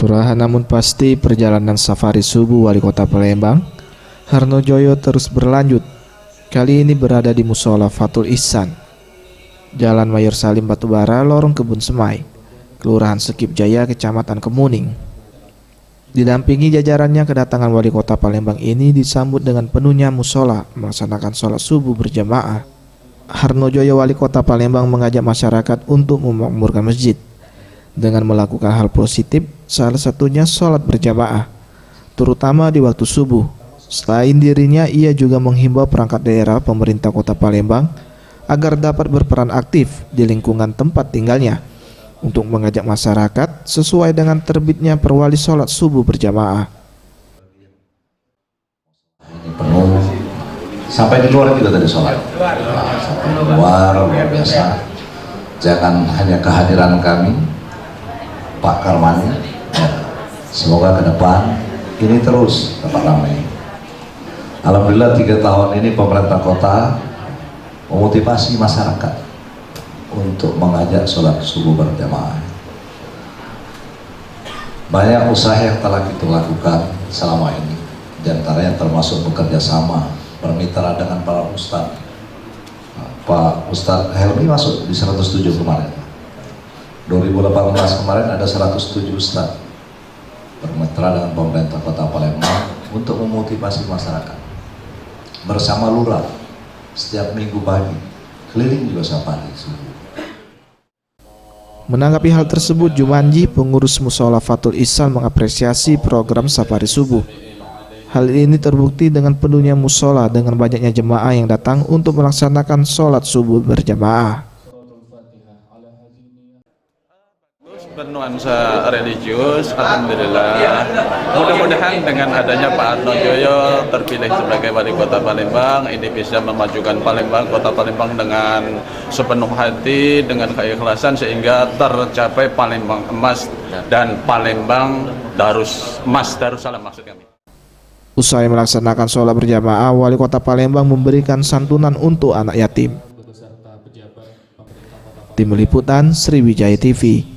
Perlahan namun pasti perjalanan safari subuh Wali Kota Palembang, Harnojoyo terus berlanjut. Kali ini berada di Musola Fatul Ihsan, Jalan Mayor Salim Batubara, Lorong Kebun Semai, Kelurahan Sekip Jaya, Kecamatan Kemuning. Didampingi jajarannya, kedatangan Wali Kota Palembang ini disambut dengan penuhnya musola melaksanakan sholat subuh berjamaah. Harnojoyo, Wali Kota Palembang, mengajak masyarakat untuk memakmurkan masjid dengan melakukan hal positif, salah satunya sholat berjamaah, terutama di waktu subuh. Selain dirinya, ia juga menghimbau perangkat daerah pemerintah Kota Palembang agar dapat berperan aktif di lingkungan tempat tinggalnya untuk mengajak masyarakat sesuai dengan terbitnya perwali sholat subuh berjamaah. Ini penuh, sampai di luar juga tadi sholat, sampai di luar luar biasa. Jangan hanya kehadiran kami, Pak Karmani, semoga ke depan ini terus tempat ramai. Alhamdulillah 3 tahun ini pemerintah kota memotivasi masyarakat untuk mengajak sholat subuh berjamaah. Banyak usaha yang telah kita lakukan selama ini, diantaranya termasuk bekerja sama, bermitra dengan para ustadz. Pak Ustadz Helmi masuk di 107 kemarin. 2018 kemarin ada 107 ustadz bermitra dengan pemerintah Kota Palembang untuk memotivasi masyarakat bersama lurah setiap minggu pagi keliling juga safari subuh. Menanggapi hal tersebut, Jumanji, pengurus Musola Fatul Ihsan, mengapresiasi program safari subuh. Hal ini terbukti dengan penuhnya musola dengan banyaknya jemaah yang datang untuk melaksanakan sholat subuh berjamaah. Bernuansa religius, alhamdulillah. Mudah-mudahan dengan adanya Pak Harnojoyo terpilih sebagai Wali Kota Palembang, ini bisa memajukan Palembang, Kota Palembang dengan sepenuh hati, dengan keikhlasan, sehingga tercapai Palembang emas dan Palembang Darussalam maksud kami. Usai melaksanakan sholat berjamaah, Wali Kota Palembang memberikan santunan untuk anak yatim. Tim Liputan Sriwijaya TV.